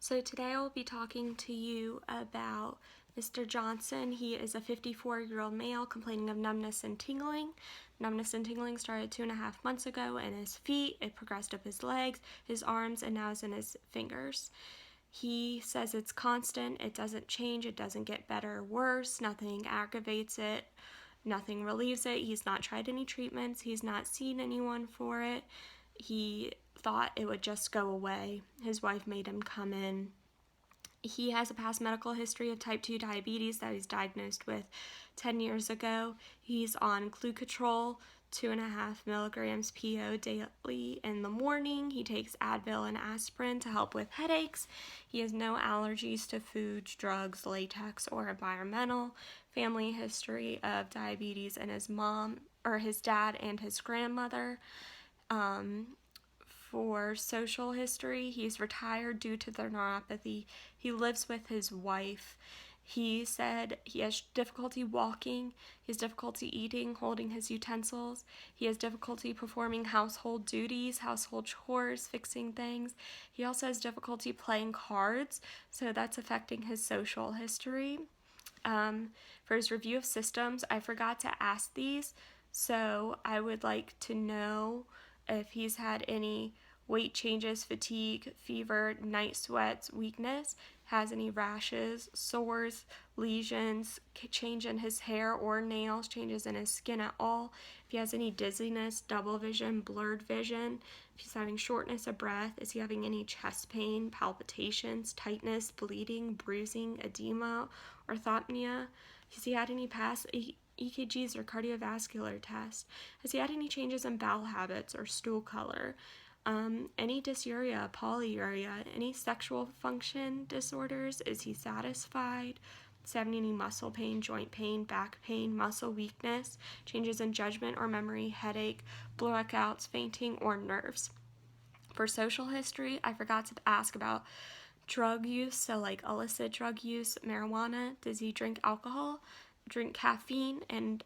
So today I'll be talking to you about Mr. Johnson. He is a 54-year-old male complaining of numbness and tingling. Numbness and tingling started 2.5 months ago in his feet. It progressed up his legs, his arms, and now is in his fingers. He says it's constant, it doesn't change, it doesn't get better or worse, nothing aggravates it, nothing relieves it. He's not tried any treatments, he's not seen anyone for it. He thought it would just go away. His wife made him come in. He has a past medical history of type 2 diabetes that he was diagnosed with 10 years ago. He's on Glucotrol, 2.5 milligrams PO daily in the morning. He takes Advil and aspirin to help with headaches. He has no allergies to foods, drugs, latex, or environmental. Family history of diabetes in his mom, or his dad and his grandmother. For social history, he's retired due to the neuropathy. He lives with his wife. He said he has difficulty walking, he has difficulty eating, holding his utensils. He has difficulty performing household duties, household chores, fixing things. He also has difficulty playing cards, so that's affecting his social history. For his review of systems, I forgot to ask these, so I would like to know if he's had any weight changes, fatigue, fever, night sweats, weakness, has any rashes, sores, lesions, change in his hair or nails, changes in his skin at all, if he has any dizziness, double vision, blurred vision, if he's having shortness of breath, is he having any chest pain, palpitations, tightness, bleeding, bruising, edema, orthopnea, has he had any past EKGs or cardiovascular tests? Has he had any changes in bowel habits or stool color? Any dysuria, polyuria, any sexual function disorders? Is he satisfied? Is he having any muscle pain, joint pain, back pain, muscle weakness, changes in judgment or memory, headache, blackouts, fainting, or nerves? For social history, I forgot to ask about drug use, so like illicit drug use, marijuana. Does he drink alcohol, drink caffeine, and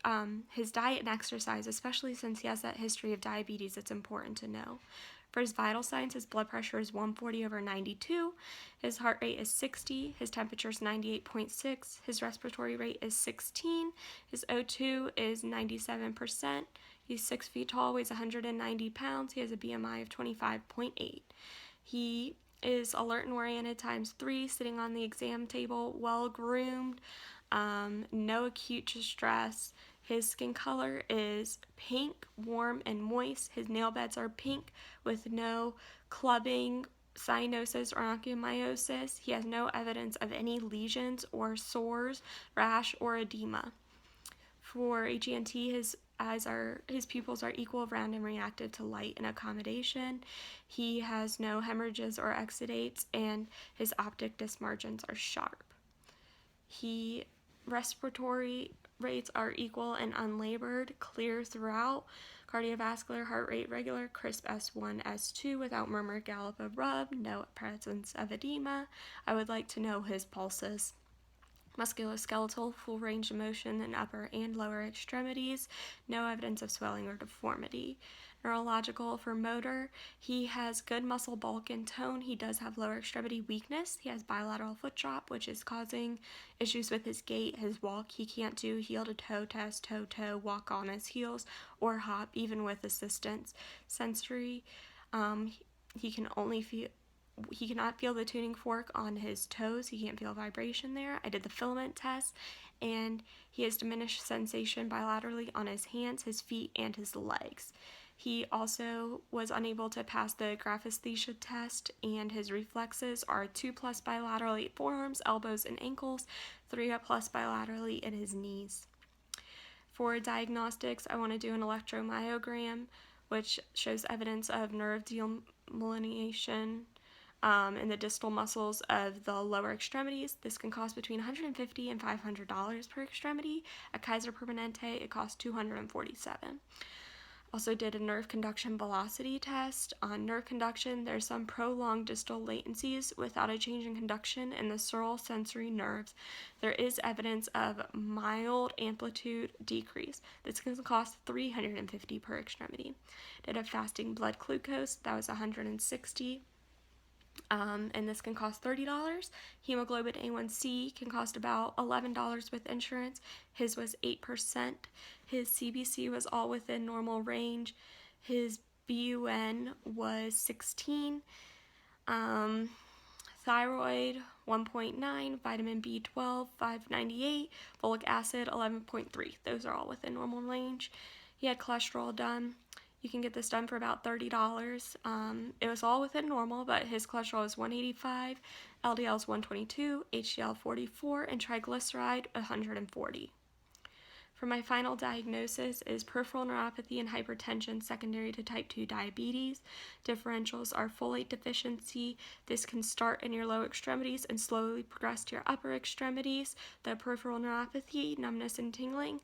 his diet and exercise, especially since he has that history of diabetes, it's important to know. For his vital signs, his blood pressure is 140/92, his heart rate is 60, his temperature is 98.6, his respiratory rate is 16, his O2 is 97%, he's 6 feet tall, weighs 190 pounds, he has a BMI of 25.8. He is alert and oriented ×3, sitting on the exam table, well groomed, no acute distress. His skin color is pink, warm, and moist. His nail beds are pink with no clubbing, cyanosis, or onychomyosis. He has no evidence of any lesions or sores, rash, or edema. For HENT, his pupils are equal, round, and reactive to light and accommodation. He has no hemorrhages or exudates, and his optic disc margins are sharp. Respiratory rates are equal and unlabored, clear throughout. Cardiovascular, heart rate regular, crisp S1, S2 without murmur, gallop, or rub, no presence of edema. I would like to know his pulses. Musculoskeletal, full range of motion in upper and lower extremities, no evidence of swelling or deformity. Neurological, for motor, he has good muscle bulk and tone. He does have lower extremity weakness. He has bilateral foot drop, which is causing issues with his gait, his walk. He can't do heel to toe test, toe, walk on his heels, or hop, even with assistance. Sensory, he cannot feel the tuning fork on his toes. He can't feel vibration there. I did the filament test, and he has diminished sensation bilaterally on his hands, his feet, and his legs. He also was unable to pass the graphesthesia test, and his reflexes are 2+ bilaterally at forearms, elbows, and ankles, 3+ bilaterally in his knees. For diagnostics, I want to do an electromyogram, which shows evidence of nerve demyelination in the distal muscles of the lower extremities. This can cost between $150 and $500 per extremity. At Kaiser Permanente, it costs $247. Also did a nerve conduction velocity test. On nerve conduction, there's some prolonged distal latencies without a change in conduction in the sural sensory nerves. There is evidence of mild amplitude decrease. This can cost $350 per extremity. Did a fasting blood glucose, that was 160. and this can cost $30. Hemoglobin A1C can cost about $11 with insurance. His was 8%. His CBC was all within normal range. His BUN was 16. Thyroid 1.9, vitamin B12 598, folic acid 11.3. Those are all within normal range. He had cholesterol done. You can get this done for about $30. It was all within normal, but his cholesterol was 185, LDL is 122, HDL 44, and triglyceride 140. For my final diagnosis is peripheral neuropathy and hypertension secondary to type 2 diabetes. Differentials are folate deficiency. This can start in your lower extremities and slowly progress to your upper extremities. The peripheral neuropathy, numbness and tingling,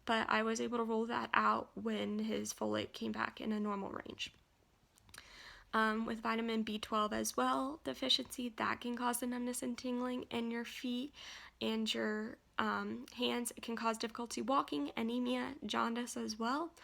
but I was able to rule that out when his folate came back in a normal range. With vitamin B12 as well, deficiency, that can cause the numbness and tingling in your feet and your hands. It can cause difficulty walking, anemia, jaundice as well. I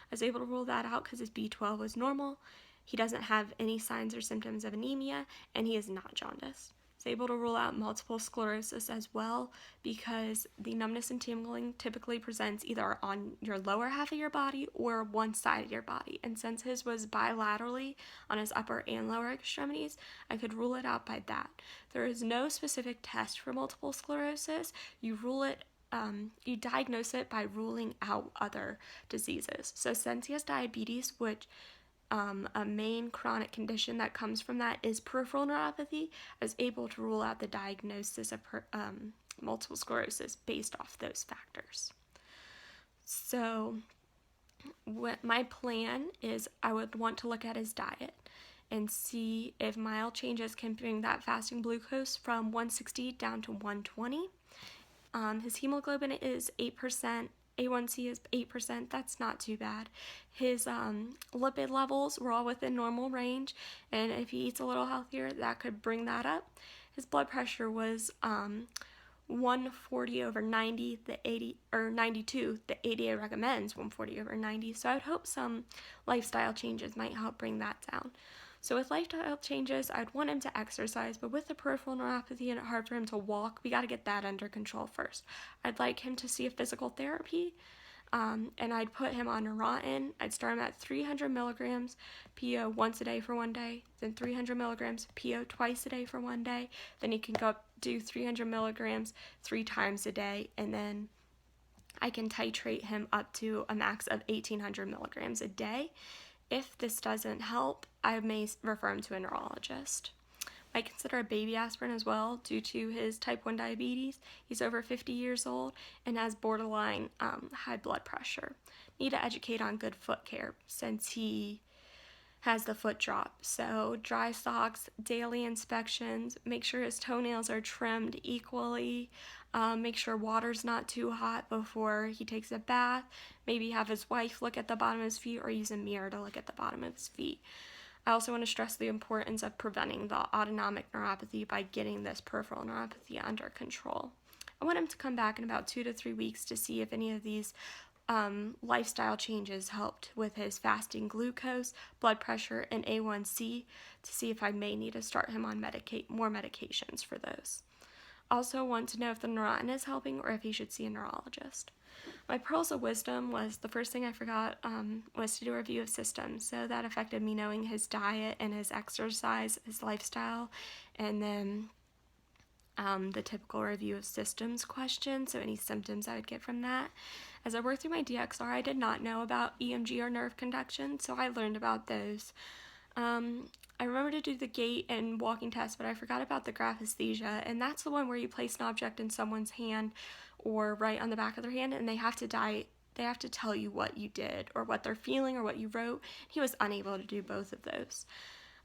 was able to rule that out because his B12 was normal. He doesn't have any signs or symptoms of anemia, and he is not jaundiced. I was able to rule out multiple sclerosis as well because the numbness and tingling typically presents either on your lower half of your body or one side of your body. And since his was bilaterally on his upper and lower extremities, I could rule it out by that. There is no specific test for multiple sclerosis. You diagnose it by ruling out other diseases. So since he has diabetes, which a main chronic condition that comes from that is peripheral neuropathy, I was able to rule out the diagnosis of multiple sclerosis based off those factors. So what my plan is, I would want to look at his diet and see if mild changes can bring that fasting glucose from 160 down to 120. His hemoglobin is 8%. A1C is 8%. That's not too bad. His lipid levels were all within normal range, and if he eats a little healthier, that could bring that up. His blood pressure was 140/90, the 80 or 92. The ADA recommends 140/90. So I would hope some lifestyle changes might help bring that down. So with lifestyle changes, I'd want him to exercise, but with the peripheral neuropathy and it's hard for him to walk, we got to get that under control first. I'd like him to see a physical therapy, and I'd put him on Neurontin. I'd start him at 300 milligrams PO once a day for 1 day, then 300 milligrams PO twice a day for 1 day. Then he can go up, do 300 milligrams 3 times a day, and then I can titrate him up to a max of 1800 milligrams a day. If this doesn't help, I may refer him to a neurologist. I consider a baby aspirin as well due to his type 1 diabetes. He's over 50 years old and has borderline high blood pressure. Need to educate on good foot care since he has the foot drop. So dry socks, daily inspections, make sure his toenails are trimmed equally, make sure water's not too hot before he takes a bath, maybe have his wife look at the bottom of his feet or use a mirror to look at the bottom of his feet. I also want to stress the importance of preventing the autonomic neuropathy by getting this peripheral neuropathy under control. I want him to come back in about 2 to 3 weeks to see if any of these lifestyle changes helped with his fasting glucose, blood pressure, and A1C to see if I may need to start him on more medications for those. Also want to know if the Neurontin is helping or if he should see a neurologist. My pearls of wisdom was the first thing I forgot was to do a review of systems. So that affected me knowing his diet and his exercise, his lifestyle, and then the typical review of systems question, so any symptoms I would get from that. As I worked through my DXR, I did not know about EMG or nerve conduction, so I learned about those. I remember to do the gait and walking test, but I forgot about the graphesthesia, and that's the one where you place an object in someone's hand or right on the back of their hand, and they have to tell you what you did or what they're feeling or what you wrote. He was unable to do both of those.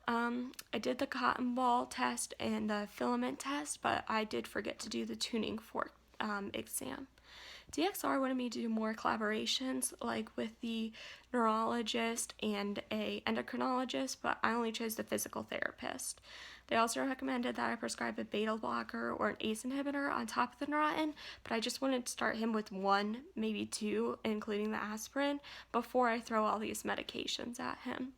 I did the cotton ball test and the filament test, but I did forget to do the tuning fork exam. DXR wanted me to do more collaborations, like with the neurologist and a endocrinologist, but I only chose the physical therapist. They also recommended that I prescribe a beta blocker or an ACE inhibitor on top of the Neurontin, but I just wanted to start him with 1, maybe 2, including the aspirin, before I throw all these medications at him.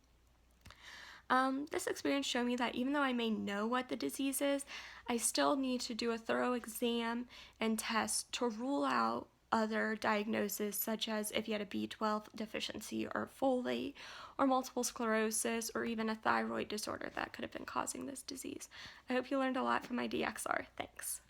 This experience showed me that even though I may know what the disease is, I still need to do a thorough exam and test to rule out other diagnoses, such as if you had a B12 deficiency or folate or multiple sclerosis or even a thyroid disorder that could have been causing this disease. I hope you learned a lot from my DXR. Thanks.